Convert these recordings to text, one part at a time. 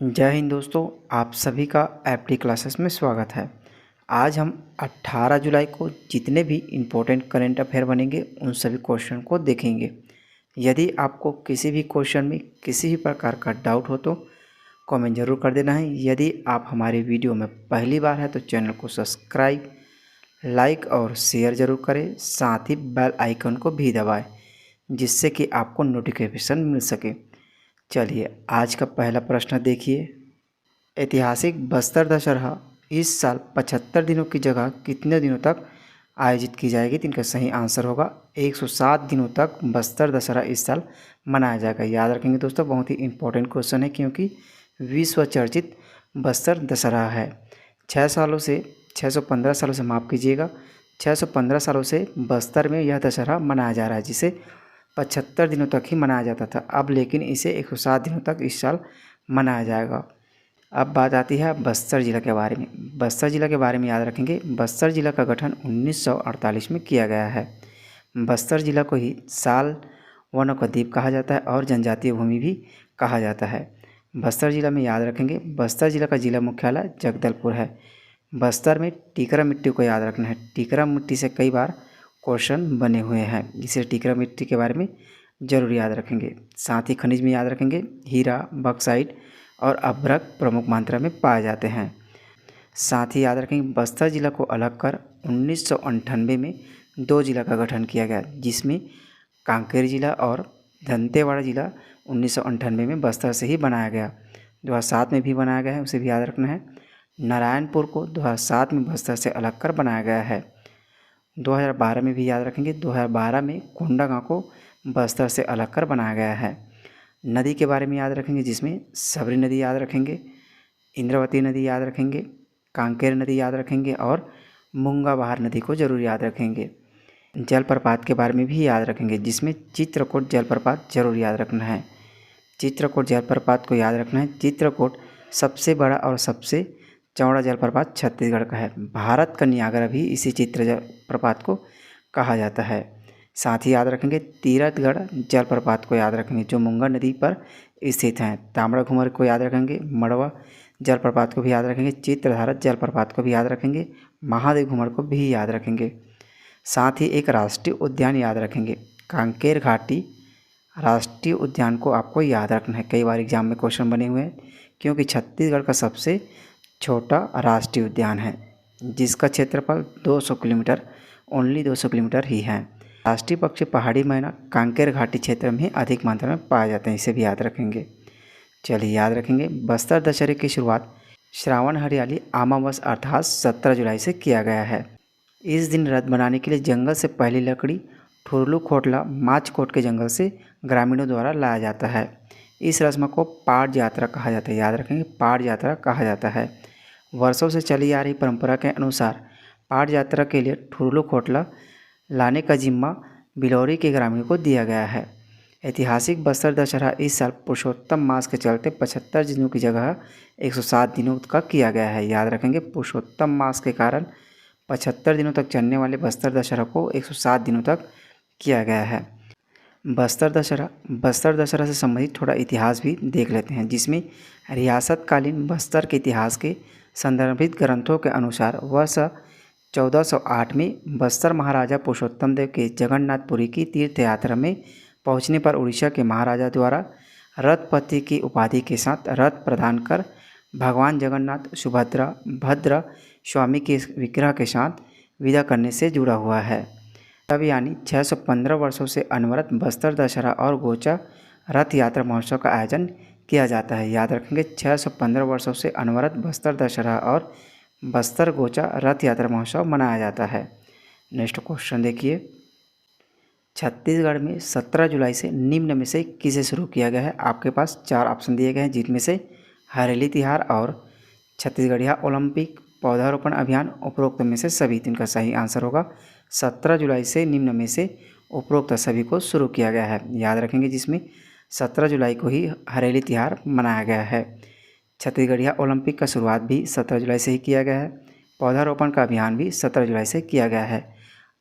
जय हिंद दोस्तों, आप सभी का एफडी क्लासेस में स्वागत है। आज हम 18 जुलाई को जितने भी इम्पोर्टेंट करंट अफेयर बनेंगे उन सभी क्वेश्चन को देखेंगे। यदि आपको किसी भी क्वेश्चन में किसी भी प्रकार का डाउट हो तो कमेंट ज़रूर कर देना है। यदि आप हमारे वीडियो में पहली बार है तो चैनल को सब्सक्राइब, लाइक और शेयर ज़रूर करें। साथ ही बेल आइकन को भी दबाएँ जिससे कि आपको नोटिफिकेशन मिल सके। चलिए आज का पहला प्रश्न देखिए। ऐतिहासिक बस्तर दशहरा इस साल 75 दिनों की जगह कितने दिनों तक आयोजित की जाएगी? तो इनका सही आंसर होगा 107 दिनों तक बस्तर दशहरा इस साल मनाया जाएगा। याद रखेंगे दोस्तों, बहुत ही इंपॉर्टेंट क्वेश्चन है क्योंकि विश्व चर्चित बस्तर दशहरा है। 615 सालों से माफ़ कीजिएगा 615 सालों से बस्तर में यह दशहरा मनाया जा रहा है, जिसे 75 दिनों तक ही मनाया जाता था। अब लेकिन इसे 107 दिनों तक इस साल मनाया जाएगा। अब बात आती है बस्तर ज़िला के बारे में। बस्तर ज़िला के बारे में याद रखेंगे, बस्तर ज़िला का गठन 1948 में किया गया है। बस्तर ज़िला को ही साल वनों का द्वीप कहा जाता है और जनजातीय भूमि भी कहा जाता है। बस्तर ज़िला में याद रखेंगे, बस्तर ज़िला का जिला मुख्यालय जगदलपुर है। बस्तर में टीकरा मिट्टी को याद रखना है। टीकरा मिट्टी से कई बार क्वेश्चन बने हुए हैं, इसे टीकरा मिट्टी के बारे में जरूर याद रखेंगे। साथ ही खनिज में याद रखेंगे, हीरा, बक्साइट और अभ्रक प्रमुख मात्रा में पाए जाते हैं। साथ ही याद रखेंगे, बस्तर ज़िला को अलग कर 1998 में 2 जिला का गठन किया गया, जिसमें कांकेर ज़िला और दंतेवाड़ा ज़िला 1998 में बस्तर से ही बनाया गया। 2007 में भी बनाया गया है, उसे भी याद रखना है। नारायणपुर को 2007 में बस्तर से अलग कर बनाया गया है। 2012 में भी याद रखेंगे, 2012 में कोंडागांव को बस्तर से अलग कर बनाया गया है। नदी के बारे में याद रखेंगे, जिसमें सबरी नदी याद रखेंगे, इंद्रावती नदी याद रखेंगे, कांकेर नदी याद रखेंगे और मूंगा बहार नदी को जरूर याद रखेंगे। जलप्रपात के बारे में भी याद रखेंगे, जिसमें चित्रकूट जलप्रपात जरूर याद रखना है। चित्रकूट जलप्रपात को याद रखना है। चित्रकूट सबसे बड़ा और सबसे चौड़ा जलप्रपात छत्तीसगढ़ का है। भारत का नियाग्रा भी इसी चित्र जलप्रपात को कहा जाता है। साथ ही याद रखेंगे, तीरथगढ़ जलप्रपात को याद रखेंगे, जो मूंगा नदी पर स्थित हैं। तांबड़ा घुमर को याद रखेंगे, मड़वा जलप्रपात को भी याद रखेंगे, चित्रधारा जलप्रपात को भी याद रखेंगे, महादेव घुमर को भी याद रखेंगे। साथ ही एक राष्ट्रीय उद्यान याद रखेंगे, कांकेर घाटी राष्ट्रीय उद्यान को आपको याद रखना है। कई बार एग्जाम में क्वेश्चन बने हुए हैं क्योंकि छत्तीसगढ़ का सबसे छोटा राष्ट्रीय उद्यान है, जिसका क्षेत्रफल 200 किलोमीटर ओनली 200 किलोमीटर ही है। राष्ट्रीय पक्षी पहाड़ी मैना कांकेर घाटी क्षेत्र में अधिक मात्रा में पाए जाते हैं, इसे भी याद रखेंगे। चलिए याद रखेंगे, बस्तर दशहरे की शुरुआत श्रावण हरियाली अमावस अर्थात 17 जुलाई से किया गया है। इस दिन रथ बनाने के लिए जंगल से पहली लकड़ी ठुरलू खोटला माचकोट के जंगल से ग्रामीणों द्वारा लाया जाता है। इस रस्म को पाट यात्रा कहा जाता है। याद रखेंगे, पाट यात्रा कहा जाता है। वर्षों से चली आ रही परंपरा के अनुसार पाट यात्रा के लिए ठुरलू खोटला लाने का जिम्मा बिलौरी के ग्रामीणों को दिया गया है। ऐतिहासिक बस्तर दशहरा इस साल पुरुषोत्तम मास के चलते 75 दिनों की जगह 107 दिनों का किया गया है। याद रखेंगे, पुरुषोत्तम मास के कारण 75 दिनों तक चलने वाले बस्तर दशहरा को 107 दिनों तक किया गया है। बस्तर दशहरा से संबंधित थोड़ा इतिहास भी देख लेते हैं, जिसमें रियासतकालीन बस्तर के इतिहास के संदर्भित ग्रंथों के अनुसार वर्ष 1408 में बस्तर महाराजा पुरुषोत्तम देव के जगन्नाथपुरी की तीर्थ यात्रा में पहुंचने पर उड़ीसा के महाराजा द्वारा रथपति की उपाधि के साथ रथ प्रदान कर भगवान जगन्नाथ सुभद्रा भद्र स्वामी के विग्रह के साथ विदा करने से जुड़ा हुआ है। तब यानी 615 वर्षों से अनवरत बस्तर दशहरा और गोचा रथ यात्रा महोत्सव का आयोजन किया जाता है। याद रखेंगे, 615 वर्षों से अनवरत बस्तर दशहरा और बस्तर गोचा रथ यात्रा महोत्सव मनाया जाता है। नेक्स्ट क्वेश्चन देखिए, छत्तीसगढ़ में 17 जुलाई से निम्न में से किसे शुरू किया गया है? आपके पास 4 ऑप्शन दिए गए हैं, जिनमें से हरेली तिहार और छत्तीसगढ़िया ओलंपिक पौधारोपण अभियान उपरोक्त में से सभी। इनका सही आंसर होगा 17 जुलाई से निम्न में से उपरोक्त सभी को शुरू किया गया है। याद रखेंगे, जिसमें 17 जुलाई को ही हरेली तिहार मनाया गया है। छत्तीसगढ़िया ओलंपिक का शुरुआत भी 17 जुलाई से ही किया गया है। पौधारोपण का अभियान भी 17 जुलाई से किया गया है।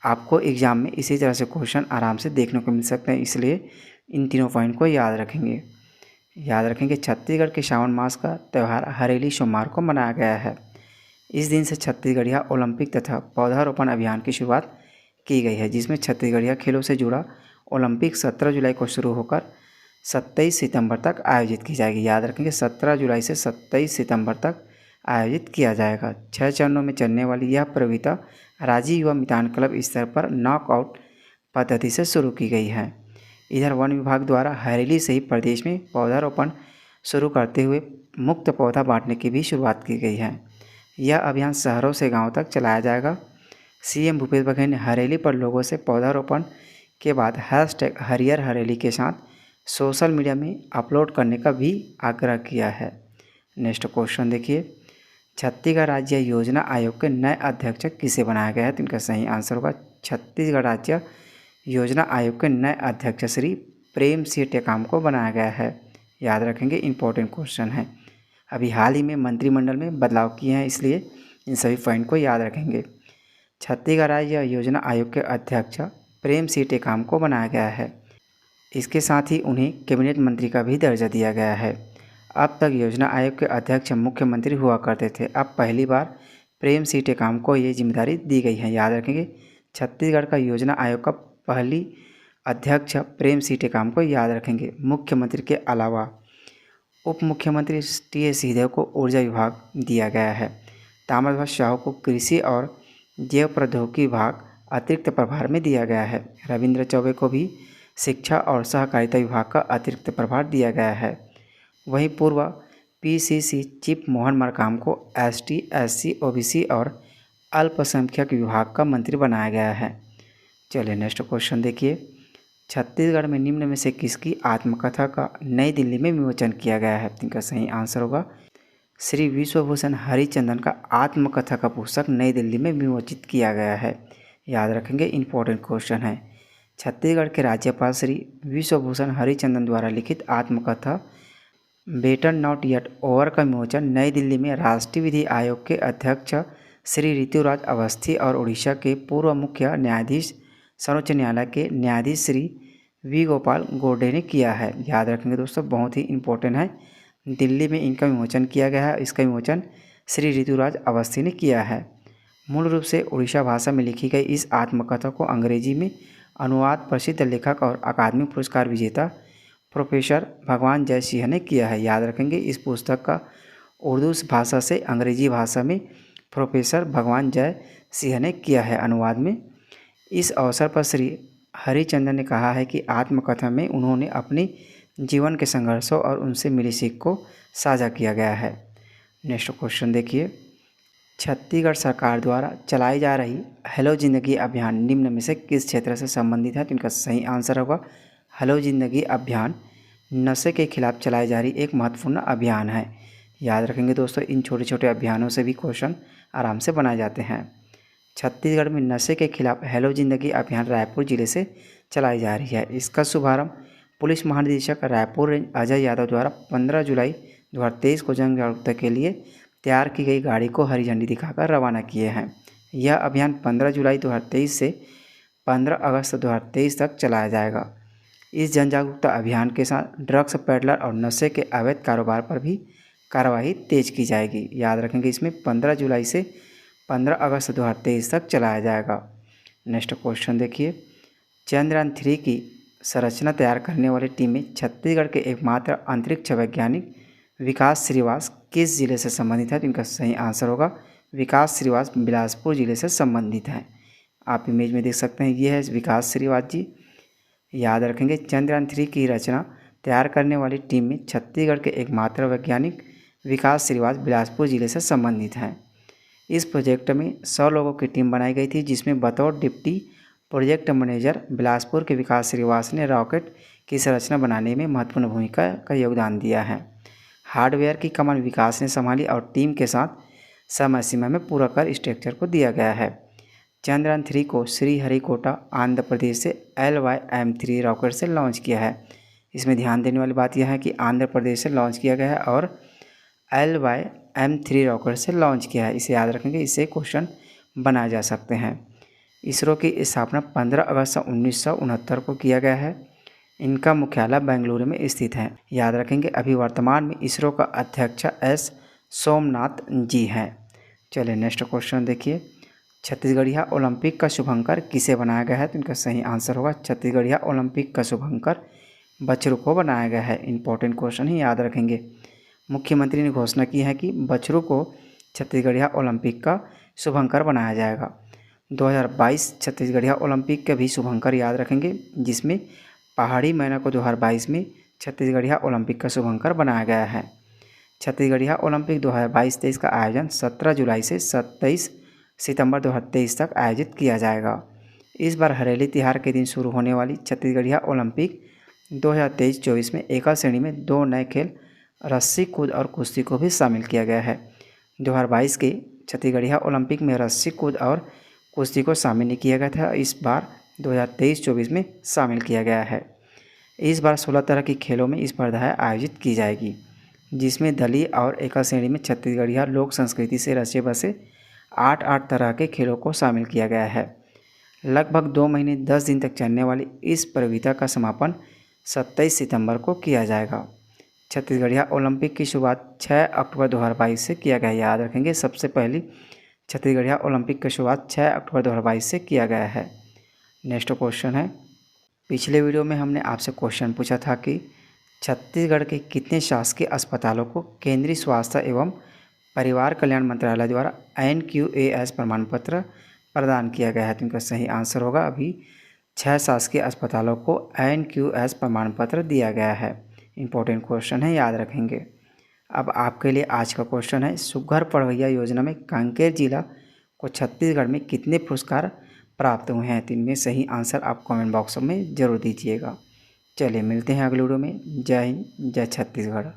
आपको एग्ज़ाम में इसी तरह से क्वेश्चन आराम से देखने को मिल सकते हैं, इसलिए इन तीनों पॉइंट को याद रखेंगे। याद रखेंगे छत्तीसगढ़ के सावन मास का त्यौहार हरेली सोमवार को मनाया गया है। इस दिन से छत्तीसगढ़िया ओलंपिक तथा पौधारोपण अभियान की शुरुआत की गई है, जिसमें छत्तीसगढ़िया खेलों से जुड़ा ओलंपिक 17 जुलाई को शुरू होकर 27 सितंबर तक आयोजित की जाएगी। याद रखेंगे 17 जुलाई से 27 सितंबर तक आयोजित किया जाएगा। 6 चरणों में चलने वाली यह प्रतियोगिता राज्य युवा मितान क्लब स्तर पर नॉकआउट पद्धति से शुरू की गई है। इधर वन विभाग द्वारा हरेली से ही प्रदेश में पौधारोपण शुरू करते हुए मुक्त पौधा बांटने की भी शुरुआत की गई है। यह अभियान शहरों से गांव तक चलाया जाएगा। सीएम भूपेश बघेल ने हरेली पर लोगों से पौधारोपण के बाद हैशटैग हरियर हरेली के साथ सोशल मीडिया में अपलोड करने का भी आग्रह किया है। नेक्स्ट क्वेश्चन देखिए, छत्तीसगढ़ राज्य योजना आयोग के नए अध्यक्ष किसे बनाया गया है? तो इनका सही आंसर होगा छत्तीसगढ़ राज्य योजना आयोग के नए अध्यक्ष श्री प्रेम सिंह टेकाम को बनाया गया है। याद रखेंगे, इंपॉर्टेंट क्वेश्चन है। अभी हाल ही में मंत्रिमंडल में बदलाव किए हैं, इसलिए इन सभी पॉइंट को याद रखेंगे। छत्तीसगढ़ राज्य योजना आयोग के अध्यक्ष प्रेम सिंह टेकाम को बनाया गया है। इसके साथ ही उन्हें कैबिनेट मंत्री का भी दर्जा दिया गया है। अब तक योजना आयोग के अध्यक्ष मुख्यमंत्री हुआ करते थे, अब पहली बार प्रेम सिंह टेकाम को ये जिम्मेदारी दी गई है। याद रखेंगे, छत्तीसगढ़ का योजना आयोग का पहली अध्यक्ष प्रेम सिंह टेकाम को याद रखेंगे। मुख्यमंत्री के अलावा उप मुख्यमंत्री टी.एस. सिंहदेव को ऊर्जा विभाग दिया गया है। ताम्रध्वज साहू को कृषि और जैव प्रौद्योगिकी विभाग अतिरिक्त प्रभार में दिया गया है। रविंद्र चौबे को भी शिक्षा और सहकारिता विभाग का अतिरिक्त प्रभार दिया गया है। वहीं पूर्व पीसीसी चीफ मोहन मरकाम को एसटी, एससी, ओबीसी और अल्पसंख्यक विभाग का मंत्री बनाया गया है। चलिए नेक्स्ट क्वेश्चन देखिए, छत्तीसगढ़ में निम्न में से किसकी आत्मकथा का नई दिल्ली में विमोचन किया गया है? इनका सही आंसर होगा श्री विश्वभूषण हरिचंदन का आत्मकथा का पुस्तक नई दिल्ली में विमोचित किया गया है। याद रखेंगे, इंपॉर्टेंट क्वेश्चन है। छत्तीसगढ़ के राज्यपाल श्री विश्वभूषण हरिचंदन द्वारा लिखित आत्मकथा बेटर नॉट येट ओवर का विमोचन नई दिल्ली में राष्ट्रीय विधि आयोग के अध्यक्ष श्री ऋतुराज अवस्थी और उड़ीसा के पूर्व मुख्य न्यायाधीश सर्वोच्च न्यायालय के न्यायाधीश श्री वी गोपाल गोडे ने किया है। याद रखेंगे दोस्तों, बहुत ही इंपॉर्टेंट है। दिल्ली में इनका विमोचन किया गया है। इसका विमोचन श्री ऋतुराज अवस्थी ने किया है। मूल रूप से उड़ीसा भाषा में लिखी गई इस आत्मकथा को अंग्रेजी में अनुवाद प्रसिद्ध लेखक और अकादमी पुरस्कार विजेता प्रोफेसर भगवान जय सिंह ने किया है। याद रखेंगे, इस पुस्तक का उर्दू भाषा से अंग्रेजी भाषा में प्रोफेसर भगवान जय सिंह ने किया है अनुवाद में। इस अवसर पर श्री हरिचंदन ने कहा है कि आत्मकथा में उन्होंने अपने जीवन के संघर्षों और उनसे मिली सीख को साझा किया गया है। नेक्स्ट क्वेश्चन देखिए, छत्तीसगढ़ सरकार द्वारा चलाई जा रही हेलो जिंदगी अभियान निम्न में से किस क्षेत्र से संबंधित है? तो इनका सही आंसर होगा हेलो जिंदगी अभियान नशे के खिलाफ चलाई जा रही एक महत्वपूर्ण अभियान है। याद रखेंगे दोस्तों, इन छोटे छोटे अभियानों से भी क्वेश्चन आराम से बनाए जाते हैं। छत्तीसगढ़ में नशे के खिलाफ हेलो जिंदगी अभियान रायपुर जिले से चलाई जा रही है। इसका शुभारंभ पुलिस महानिदेशक रायपुर रेंज अजय यादव द्वारा 15 जुलाई 2023 को जन जागरूकता के लिए तैयार की गई गाड़ी को हरी झंडी दिखाकर रवाना किए हैं। यह अभियान 15 जुलाई 2023 से 15 अगस्त 2023 तक चलाया जाएगा। इस जन जागरूकता अभियान के साथ ड्रग्स पेडलर और नशे के अवैध कारोबार पर भी कार्रवाई तेज की जाएगी। याद रखेंगे, इसमें 15 जुलाई से 15 अगस्त 2023 तक चलाया जाएगा। नेक्स्ट क्वेश्चन देखिए, चंद्रयान 3 की संरचना तैयार करने वाली टीम में छत्तीसगढ़ के एकमात्र अंतरिक्ष वैज्ञानिक विकास श्रीवास किस जिले से संबंधित है? तो इनका सही आंसर होगा विकास श्रीवास बिलासपुर जिले से संबंधित हैं। आप इमेज में देख सकते हैं, ये है विकास श्रीवास जी। याद रखेंगे, चंद्रयान 3 की रचना तैयार करने वाली टीम में छत्तीसगढ़ के एकमात्र वैज्ञानिक विकास श्रीवास बिलासपुर जिले से संबंधित हैं। इस प्रोजेक्ट में 100 लोगों की टीम बनाई गई थी, जिसमें बतौर डिप्टी प्रोजेक्ट मैनेजर बिलासपुर के विकास श्रीवास ने रॉकेट की संरचना बनाने में महत्वपूर्ण भूमिका का योगदान दिया है। हार्डवेयर की कमान विकास ने संभाली और टीम के साथ समय सीमा में पूरा कर स्ट्रक्चर को दिया गया है। चंद्रयान 3 को श्रीहरिकोटा आंध्र प्रदेश से LYM-3 रॉकेट से लॉन्च किया है। इसमें ध्यान देने वाली बात यह है कि आंध्र प्रदेश से लॉन्च किया गया है और LYM-3 रॉकेट से लॉन्च किया है। इसे याद रखेंगे, इससे क्वेश्चन बनाए जा सकते हैं। इसरो की स्थापना 15 अगस्त 1969 को किया गया है। इनका मुख्यालय बेंगलुरु में स्थित है। याद रखेंगे। अभी वर्तमान में इसरो का अध्यक्ष एस सोमनाथ जी हैं। चलिए नेक्स्ट क्वेश्चन देखिए। छत्तीसगढ़िया ओलंपिक का शुभंकर किसे बनाया गया है? तो इनका सही आंसर होगा छत्तीसगढ़िया ओलंपिक का शुभंकर बछरू को बनाया गया है। इंपॉर्टेंट क्वेश्चन है, याद रखेंगे। मुख्यमंत्री ने घोषणा की है कि बछरू को छत्तीसगढ़िया ओलंपिक का शुभंकर बनाया जाएगा। 2022 छत्तीसगढ़िया ओलंपिक के भी शुभंकर याद रखेंगे, जिसमें पहाड़ी मैना को 2022 में छत्तीसगढ़िया ओलंपिक का शुभंकर बनाया गया है। छत्तीसगढ़िया ओलंपिक 2022-23 का आयोजन 17 जुलाई से 27 सितंबर 2023 तक आयोजित किया जाएगा। इस बार हरेली तिहार के दिन शुरू होने वाली छत्तीसगढ़िया ओलंपिक 2023-24 में एकल श्रेणी में 2 नए खेल रस्सी कूद और कुश्ती को भी शामिल किया गया है। 2022 के छत्तीसगढ़िया ओलंपिक में रस्सी कूद और कुश्ती को शामिल नहीं किया गया था। इस बार 2023-24 में शामिल किया गया है। इस बार 16 तरह की खेलों में स्पर्धाएं आयोजित की जाएगी, जिसमें दलीय और एकल श्रेणी में छत्तीसगढ़िया लोक संस्कृति से रचे बसे 8 तरह के खेलों को शामिल किया गया है। लगभग 2 महीने 10 दिन तक चलने वाली इस प्रतियोगिता का समापन 27 सितंबर को किया जाएगा। छत्तीसगढ़िया ओलंपिक की शुरुआत 6 अक्टूबर 2022 से किया गया है। याद रखेंगे, सबसे पहली छत्तीसगढ़िया ओलंपिक की शुरुआत 6 अक्टूबर 2022 से किया गया है। नेक्स्ट क्वेश्चन है। पिछले वीडियो में हमने आपसे क्वेश्चन पूछा था कि छत्तीसगढ़ के कितने शासकीय अस्पतालों को केंद्रीय स्वास्थ्य एवं परिवार कल्याण मंत्रालय द्वारा NQAS प्रमाण पत्र प्रदान किया गया है? तो इनका सही आंसर होगा अभी 6 शासकीय अस्पतालों को NQAS प्रमाण पत्र दिया गया है। इंपॉर्टेंट क्वेश्चन है, याद रखेंगे। अब आपके लिए आज का क्वेश्चन है, सुघ्घर पढ़वैया योजना में कांकेर जिला को छत्तीसगढ़ में कितने पुरस्कार प्राप्त हुए हैं? तो इनमें सही आंसर आप कमेंट बॉक्स में ज़रूर दीजिएगा। चलिए मिलते हैं अगले वीडियो में। जय हिंद, जय छत्तीसगढ़।